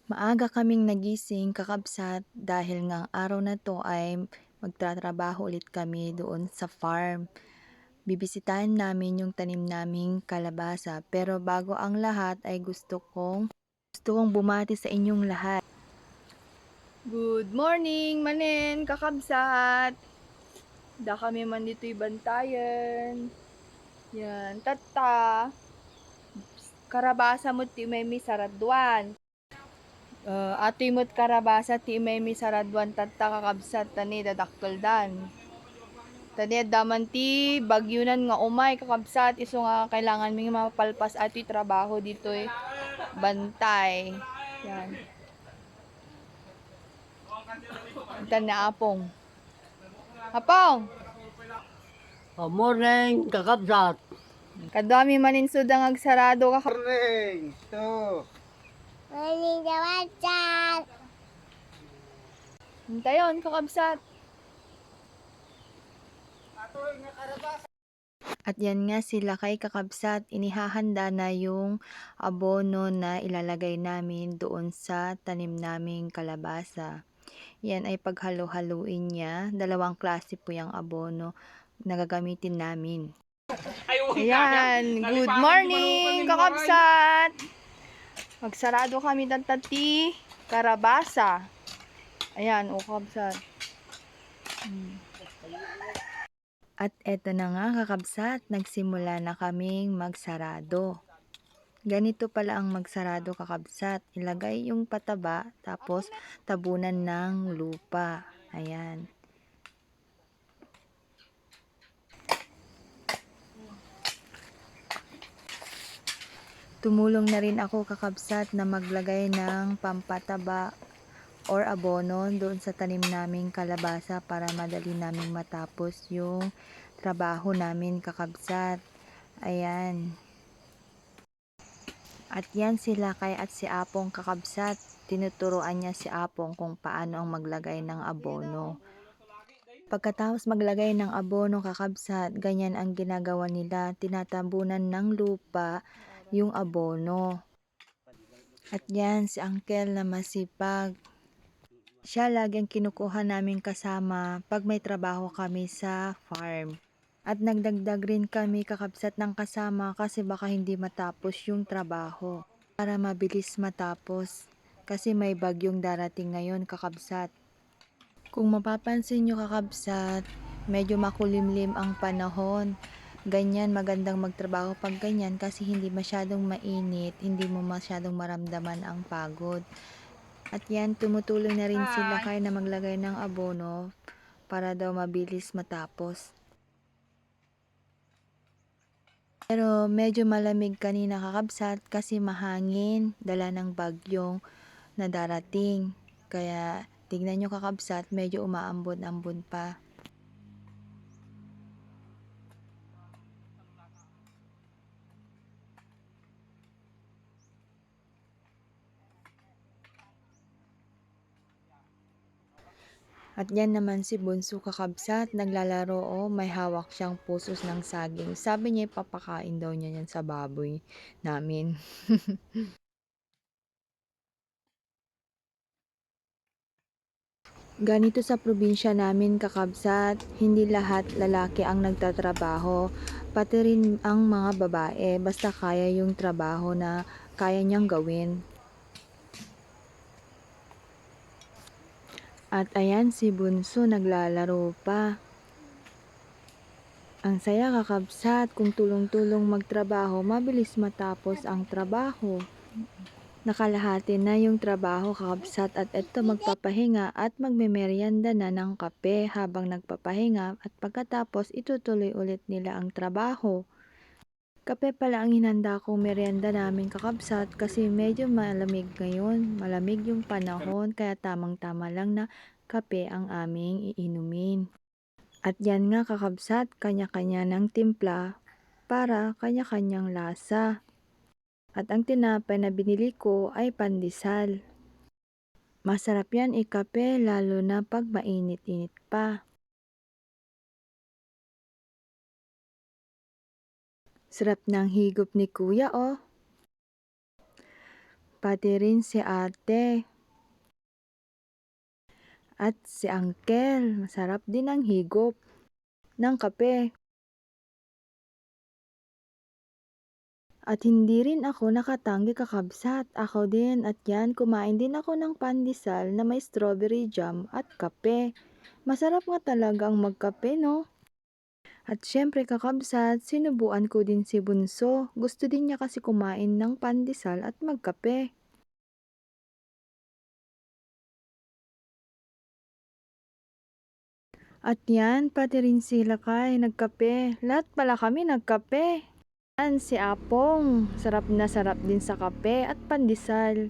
Maaga kaming nagising kakabsat dahil nga araw na 'to ay magtatrabaho ulit kami doon sa farm. Bibisitahin namin yung tanim naming kalabasa, pero bago ang lahat ay gusto kong bumati sa inyong lahat. Good morning manen kakabsat! Da kami man dito'y bantayan. Yan, tatta. Karabasa mo ti may saradwan. Atoy mo't karabasa ti may saradwan tatta kakabsat tani dadakkeldan. Tani daman ti bagyunan nga umay kakabsat iso nga kailangan mi mapalpas atoy trabaho dito'y bantay. Yan. Itan na apong. Apong! Morning, kakabsat. Kadami manin sudang agsarado ka. Morning, to. Morning, Dawatsan! Hintayon kakabsat. At yan nga sila kay kakabsat, inihahanda na yung abono na ilalagay namin doon sa tanim naming kalabasa. Yan ay paghalo-haluin niya. Dalawang klase po yung abono na gagamitin namin. Ayan, good morning kakabsat! Magsarado kami tati karabasa. Ayan, o kakabsat. At eto na nga kakabsat, nagsimula na kaming magsarado. Ganito pala ang magsarado kakabsat. Ilagay yung pataba, tapos tabunan ng lupa. Ayan. Tumulong na rin ako kakabsat na maglagay ng pampataba or abono doon sa tanim naming kalabasa para madali naming matapos yung trabaho namin kakabsat. Ayan. At yan sila kay at si Apong kakabsat. Tinuturoan niya si Apong kung paano ang maglagay ng abono. Pagkatapos maglagay ng abono kakabsat, ganyan ang ginagawa nila. Tinatabunan ng lupa yung abono. At yan si Uncle na masipag. Siya lagi ang kinukuha namin kasama pag may trabaho kami sa farm. At nagdagdag rin kami kakabsat ng kasama kasi baka hindi matapos yung trabaho. Para mabilis matapos kasi may bagyong darating ngayon kakabsat. Kung mapapansin nyo kakabsat, medyo makulimlim ang panahon. Ganyan magandang magtrabaho pag ganyan kasi hindi masyadong mainit, hindi mo masyadong maramdaman ang pagod. At yan, tumutulong na rin sila kaya na maglagay ng abono para daw mabilis matapos. Pero medyo malamig kanina kakabsat kasi mahangin, dala ng bagyong na darating. Kaya tignan nyo kakabsat, medyo umaambon-ambon pa. At yan naman si Bunso kakabsat, naglalaro may hawak siyang pusos ng saging. Sabi niya ipapakain daw niya yan sa baboy namin. Ganito sa probinsya namin kakabsat, hindi lahat lalaki ang nagtatrabaho, pati rin ang mga babae, basta kaya yung trabaho na kaya niyang gawin. At ayan si Bunso naglalaro pa. Ang saya kakabsat, kung tulong-tulong magtrabaho, mabilis matapos ang trabaho. Nakalahati na yung trabaho kakabsat at eto magpapahinga at magmemeryenda na ng kape habang nagpapahinga at pagkatapos itutuloy ulit nila ang trabaho. Kape pala ang hinanda kong merienda namin kakabsat kasi medyo malamig ngayon, malamig yung panahon kaya tamang-tama lang na kape ang aming iinumin. At yan nga kakabsat, kanya-kanya ng timpla para kanya-kanyang lasa. At ang tinapay na binili ko ay pandesal. Masarap yan ikape lalo na pag mainit-init pa. Sarap ng higop ni kuya oh. pati rin si ate at si uncle. Masarap din ang higop ng kape. At hindi rin ako nakatanggi kakabsat. Ako din at yan, kumain din ako ng pandesal na may strawberry jam at kape. Masarap nga talagang magkape, no? At syempre kakabsat, sinubuan ko din si Bunso. Gusto din niya kasi kumain ng pandesal at magkape. At yan, pati rin sila kay nagkape. Lahat pala kami nagkape. Yan, si Apong. Sarap na sarap din sa kape at pandesal.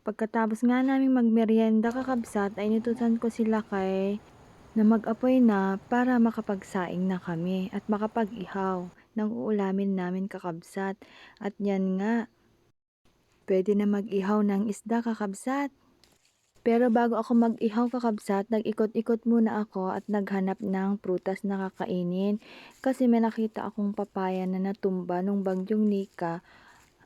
Pagkatapos nga naming magmerienda kakabsat ay inutusan ko sila kay na mag-apoy na para makapagsaing na kami at makapag-ihaw ng uulamin namin kakabsat. At yan nga, pwede na mag-ihaw ng isda kakabsat. Pero bago ako mag-ihaw kakabsat, nag-ikot-ikot muna ako at naghanap ng prutas na kakainin kasi may nakita akong papaya na natumba nung bagyong Nika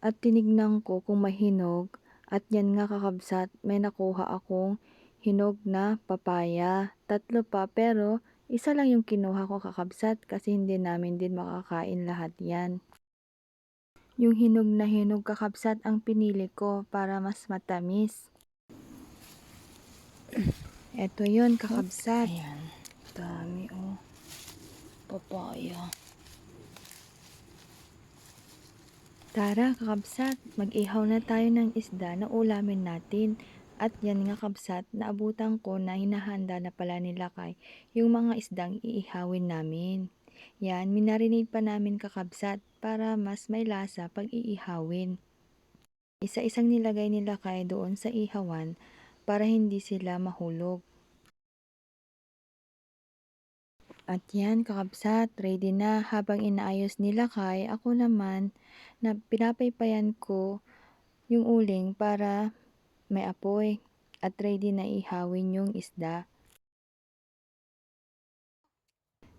at tinignan ko kung mahinog at yan nga kakabsat, may nakuha akong hinog na papaya. 3 pa pero isa lang yung kinuha ko kakabsat kasi hindi namin din makakain lahat yan. Yung hinog kakabsat ang pinili ko para mas matamis. Eto yun kakabsat. Ayan, dami oh. Papaya. Tara kakabsat, mag-ihaw na tayo ng isda na ulamin natin. At yan nga kabsat, naabutan ko na hinahanda na pala nila kay yung mga isdang iihawin namin. Yan, minarinig pa namin kakabsat para mas may lasa pag iihawin. Isa-isang nilagay nila kay doon sa ihawan para hindi sila mahulog. At yan kakabsat, ready na. Habang inaayos nila kay, ako naman na pinapaypayan ko yung uling para may apoy at ready na ihawin yung isda.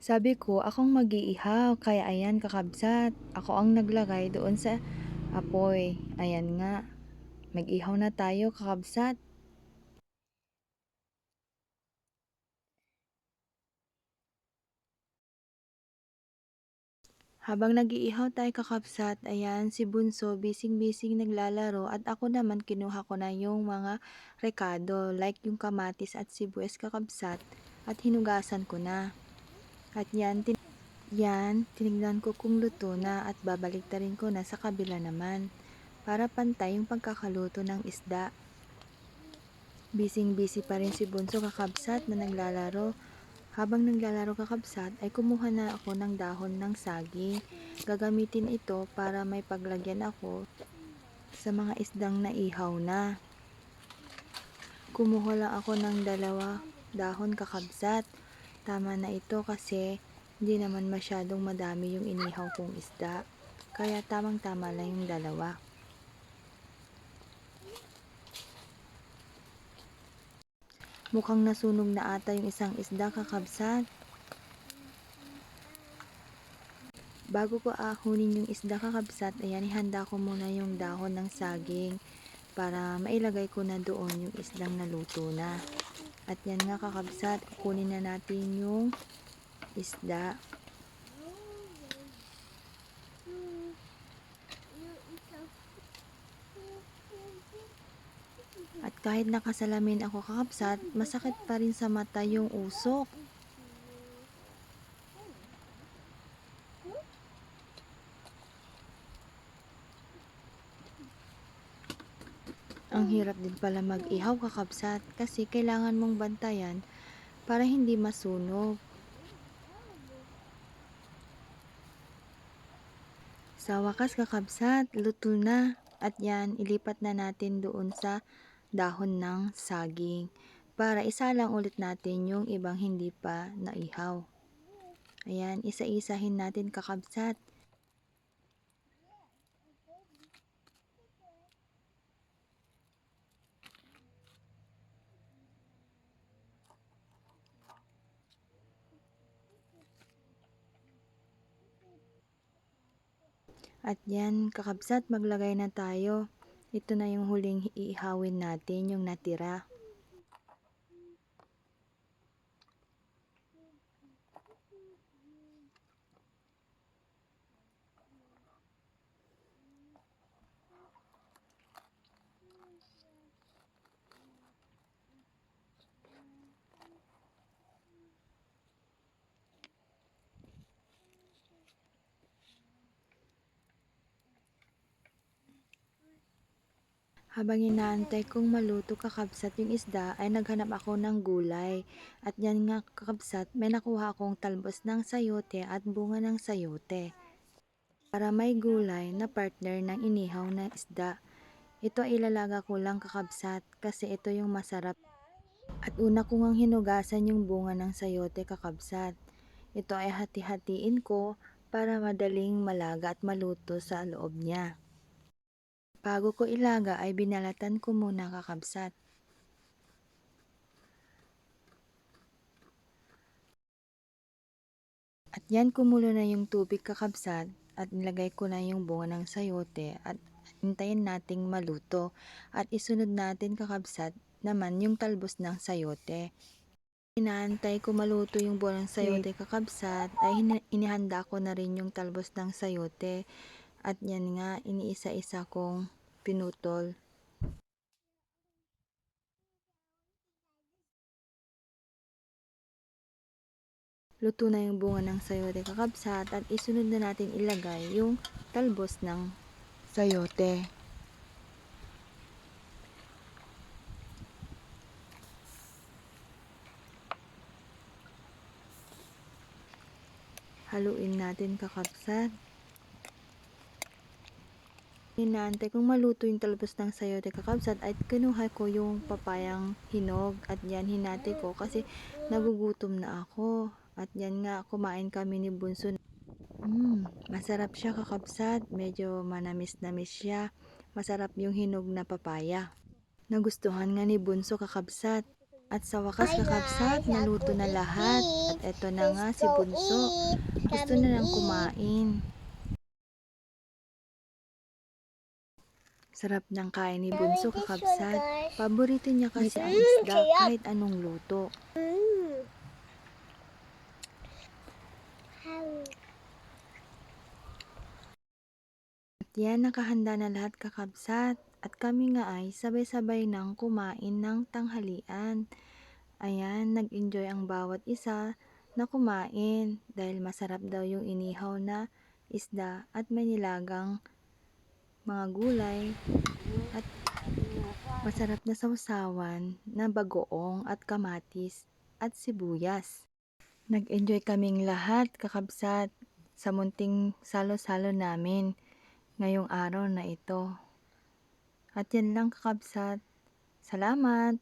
Sabi ko, akong mag-iihaw, kaya ayan kakabsat, ako ang naglagay doon sa apoy. Ayan nga, mag-ihaw na tayo kakabsat. Habang nag-iihaw tayo kakabsat, ayan si Bunso bising-bising naglalaro at ako naman kinuha ko na yung mga rekado like yung kamatis at sibuyas kakabsat at hinugasan ko na. At yan, tinignan ko kung luto na at babaliktarin ko na sa kabila naman para pantay yung pagkakaluto ng isda. Bising-busy pa rin si Bunso kakabsat na naglalaro. Habang naglalaro kakabsat ay kumuha na ako ng dahon ng saging. Gagamitin ito para may paglagyan ako sa mga isdang naihaw na. Kumuha lang ako ng 2 dahon kakabsat. Tama na ito kasi hindi naman masyadong madami yung inihaw kong isda. Kaya tamang-tama lang yung 2. Mukhang nasunog na ata yung isang isda kakabsat. Bago ko ahunin yung isda kakabsat, ayan ihanda ko muna yung dahon ng saging para mailagay ko na doon yung isdang naluto na. At yan nga kakabsat, kukunin na natin yung isda. At kahit nakasalamin ako kakabsat, masakit pa rin sa mata yung usok. Ang hirap din pala mag-ihaw kakabsat kasi kailangan mong bantayan para hindi masunog. Sa wakas kakabsat, luto na. At yan, ilipat na natin doon sa dahon ng saging para isalang ulit natin yung ibang hindi pa naihaw. Ayan, isa-isahin natin kakabsat. At yan, kakabsat, maglagay na tayo. Ito na yung huling iihawin natin, yung natira. Habang inaantay kong maluto kakabsat yung isda ay naghanap ako ng gulay. At yan nga kakabsat, may nakuha akong talbos ng sayote at bunga ng sayote. Para may gulay na partner ng inihaw na isda. Ito ay ilalaga ko lang kakabsat kasi ito yung masarap. At una ko ngang hinugasan yung bunga ng sayote kakabsat. Ito ay hati-hatiin ko para madaling malaga at maluto sa loob niya. Bago ko ilaga ay binalatan ko muna kakabsat. At yan kumulo na yung tubig kakabsat at nilagay ko na yung bunga ng sayote at hintayin nating maluto. At isunod natin kakabsat naman yung talbos ng sayote. Inaantay ko maluto yung bunga ng sayote kakabsat ay inihanda ko na rin yung talbos ng sayote. At yan nga iniisa-isa kong pinutol. Luto na yung bunga ng sayote kakabsat at isunod na natin ilagay yung talbos ng sayote. Haluin natin kakabsat. Inaantay kong maluto yung talbos ng sayote kakabsat at kinuha ko yung papayang hinog at yan hinati ko kasi nagugutom na ako. At yan nga kumain kami ni Bunso. Masarap siya kakabsat, medyo manamis-namis siya. Masarap yung hinog na papaya. Nagustuhan nga ni Bunso kakabsat. At sa wakas kakabsat, naluto na lahat. At eto na nga si Bunso. Gusto na lang kumain. Sarap ng kain ni Bunso kakabsat. Paborito niya kasi ang isda kahit anong luto. At yan, nakahanda na lahat kakabsat. At kami nga ay sabay-sabay nang kumain ng tanghalian. Ayan, nag-enjoy ang bawat isa na kumain dahil masarap daw yung inihaw na isda at may nilagang mga gulay at masarap na sausawan na bagoong at kamatis at sibuyas. Nag-enjoy kaming lahat kakabsat sa munting salo-salo namin ngayong araw na ito. At yan lang kakabsat. Salamat!